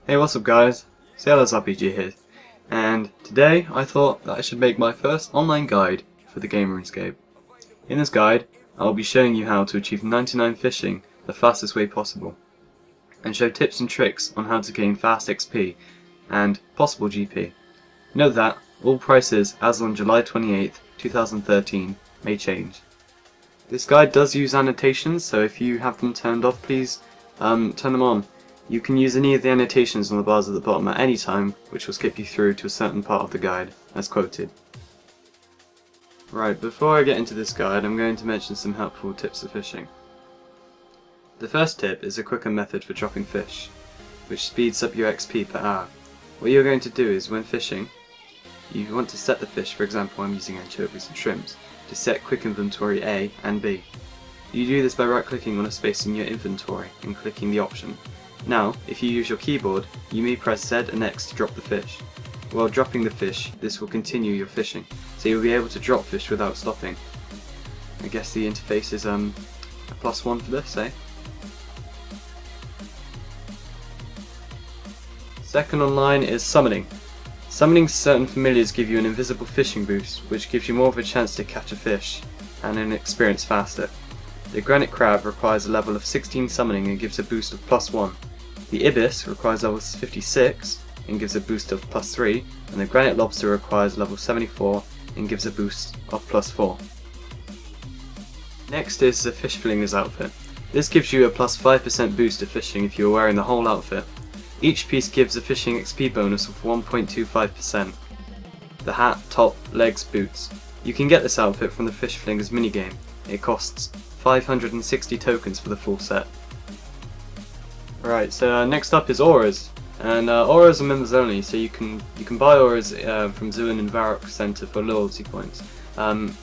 Hey, what's up guys? SiarlesRPG here, and today I thought that I should make my first online guide for the game Runescape. In this guide, I'll be showing you how to achieve 99 fishing the fastest way possible, and show tips and tricks on how to gain fast XP and possible GP. Note that all prices as on July 28th, 2013 may change. This guide does use annotations, so if you have them turned off, please turn them on. You can use any of the annotations on the bars at the bottom at any time, which will skip you through to a certain part of the guide, as quoted. Right, before I get into this guide, I'm going to mention some helpful tips for fishing. The first tip is a quicker method for dropping fish, which speeds up your XP per hour. What you're going to do is, when fishing, you want to set the fish, for example I'm using anchovies and shrimps, to set quick inventory A and B. You do this by right clicking on a space in your inventory and clicking the option. Now, if you use your keyboard, you may press Z and X to drop the fish. While dropping the fish, this will continue your fishing, so you'll be able to drop fish without stopping. I guess the interface is a +1 for this, eh? Second online is summoning. Summoning certain familiars give you an invisible fishing boost, which gives you more of a chance to catch a fish, and an experience faster. The granite crab requires a level of 16 summoning and gives a boost of +1. The ibis requires level 56 and gives a boost of +3, and the granite lobster requires level 74 and gives a boost of +4. Next is the fish flinger's outfit. This gives you a +5% boost to fishing if you are wearing the whole outfit. Each piece gives a fishing XP bonus of 1.25%. The hat, top, legs, boots. You can get this outfit from the fish flinger's minigame. It costs 560 tokens for the full set. Right, so next up is auras, and auras are members only, so you can buy auras from Zuin and Varrock Center for loyalty points.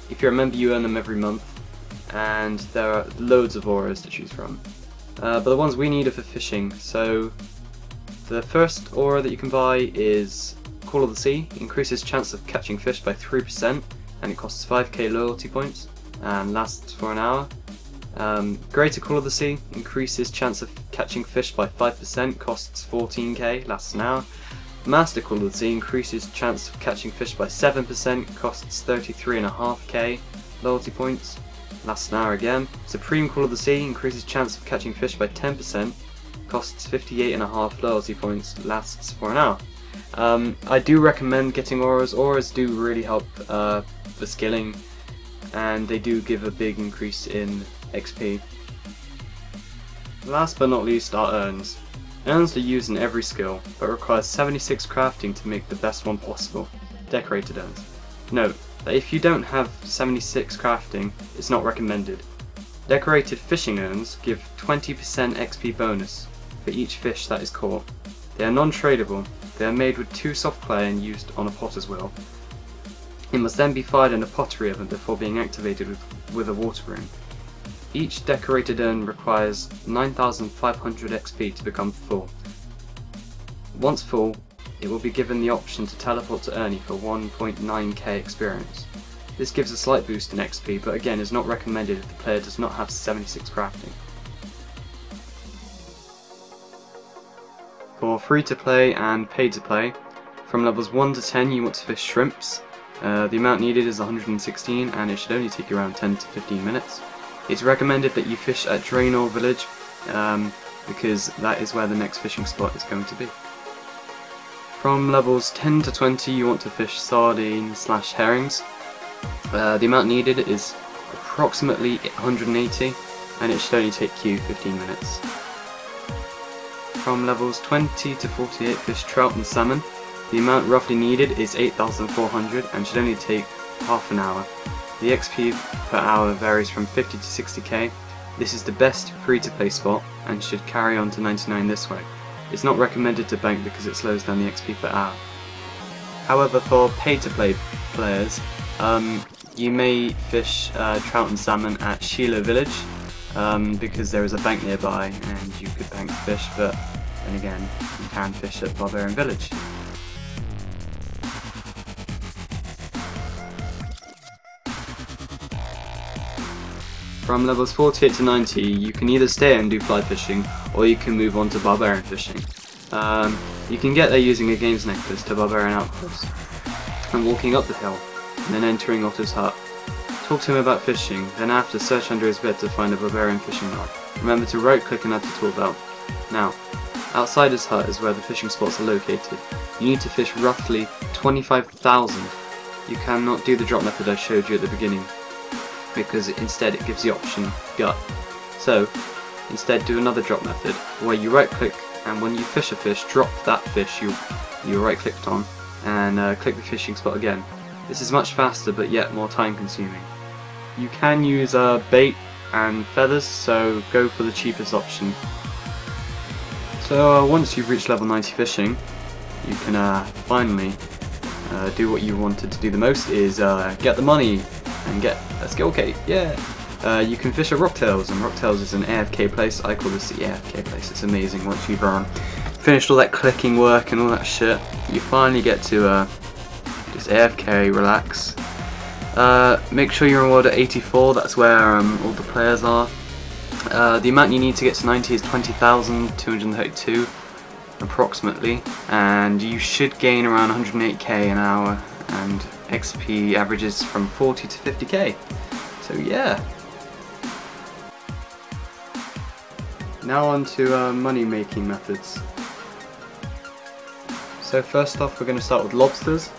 If you're a member, you earn them every month, and there are loads of auras to choose from. But the ones we need are for fishing. So the first aura that you can buy is Call of the Sea. It increases chance of catching fish by 3%, and it costs 5k loyalty points and lasts for an hour. Greater Call of the Sea increases chance of catching fish by 5%, costs 14k, lasts an hour. Master Call of the Sea increases chance of catching fish by 7%, costs 33.5k loyalty points, lasts an hour again. Supreme Call of the Sea increases chance of catching fish by 10%, costs 58.5 loyalty points, lasts for an hour. I do recommend getting auras. Auras do really help for skilling, and they do give a big increase in XP. Last but not least are urns. Urns are used in every skill, but require 76 crafting to make the best one possible. Decorated urns. Note that if you don't have 76 crafting, it's not recommended. Decorated fishing urns give 20% XP bonus for each fish that is caught. They are non-tradable. They are made with 2 soft clay and used on a potter's wheel. It must then be fired in a pottery oven before being activated with a water broom. Each decorated urn requires 9,500 XP to become full. Once full, it will be given the option to teleport to Ernie for 1.9k experience. This gives a slight boost in XP, but again is not recommended if the player does not have 76 crafting. For free to play and paid to play, from levels 1 to 10 you want to fish shrimps. The amount needed is 116 and it should only take you around 10 to 15 minutes. It's recommended that you fish at Draenor Village because that is where the next fishing spot is going to be. From levels 10 to 20 you want to fish sardines / herrings. The amount needed is approximately 180 and it should only take you 15 minutes. From levels 20 to 48 fish trout and salmon. The amount roughly needed is 8,400 and should only take half an hour. The XP per hour varies from 50 to 60k. This is the best free to play spot and should carry on to 99 this way. It's not recommended to bank because it slows down the XP per hour. However, for pay to play players, you may fish trout and salmon at Sheila Village because there is a bank nearby and you could bank fish, but then again you can fish at Barbarian Village. From levels 48 to 90, you can either stay and do fly fishing, or you can move on to barbarian fishing. You can get there using a games necklace to Barbarian Outpost, and walking up the hill, and then entering Otto's hut. Talk to him about fishing, then after search under his bed to find a Barbarian fishing rod. Remember to right click and add to tool belt. Now, outside his hut is where the fishing spots are located. You need to fish roughly 25,000. You cannot do the drop method I showed you at the beginning, because instead it gives the option gut. So, instead do another drop method, where you right click, and when you fish a fish, drop that fish you right clicked on, and click the fishing spot again. This is much faster but yet more time consuming. You can use bait and feathers, so go for the cheapest option. So once you've reached level 90 fishing, you can finally do what you wanted to do the most, is get the money and get a skill cape. Yeah! You can fish at Rocktails, and Rocktails is an AFK place. I call this the AFK place. It's amazing. Once you've finished all that clicking work and all that shit, you finally get to just AFK, relax. Make sure you're on world at 84, that's where all the players are. The amount you need to get to 90 is 20,232 approximately, and you should gain around 108k an hour, and XP averages from 40 to 50k. So yeah. Now on to money making methods. So first off we're going to start with lobsters.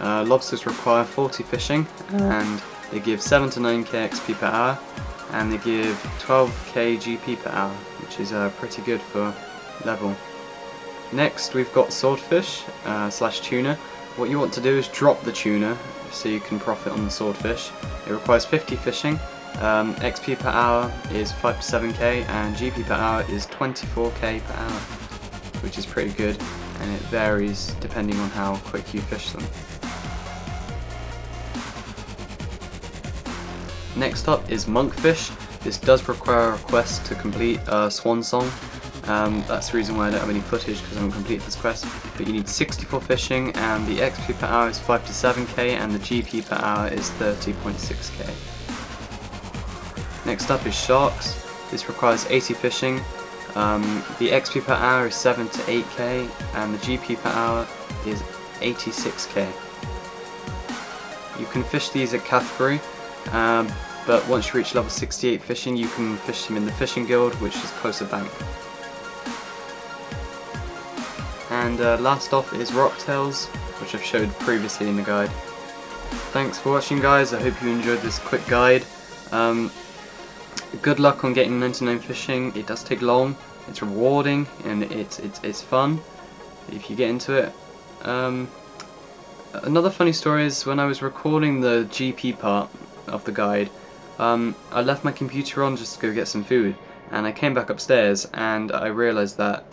Lobsters require 40 fishing, and they give 7 to 9k XP per hour, and they give 12k GP per hour, which is pretty good for level. Next we've got swordfish slash tuna. What you want to do is drop the tuna so you can profit on the swordfish. It requires 50 fishing, XP per hour is 5 to 7k, and GP per hour is 24k per hour, which is pretty good, and it varies depending on how quick you fish them. Next up is Monkfish. This does require a quest to complete Swan Song. That's the reason why I don't have any footage, because I haven't completed this quest. But you need 64 fishing, and the XP per hour is 5 to 7k, and the GP per hour is 30.6k. Next up is Sharks. This requires 80 fishing. The XP per hour is 7 to 8k, and the GP per hour is 86k. You can fish these at Cathbury, but once you reach level 68 fishing, you can fish them in the fishing guild, which is closer bank. And last off is Rocktails, which I've showed previously in the guide. Thanks for watching, guys. I hope you enjoyed this quick guide. Good luck on getting 99 fishing. It does take long, it's rewarding, and it's fun if you get into it. Another funny story is when I was recording the GP part of the guide, I left my computer on just to go get some food, and I came back upstairs and I realised that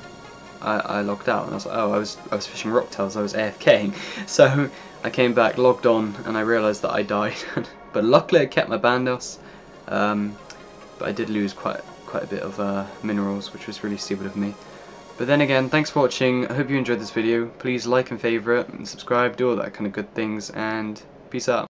I logged out, and I was like, oh, I was fishing Rocktails, I was AFKing. So I came back, logged on, and I realised that I died. But luckily I kept my bandos, but I did lose quite a bit of minerals, which was really stupid of me. But then again, thanks for watching. I hope you enjoyed this video. Please like and favourite and subscribe, do all that kind of good things, and peace out.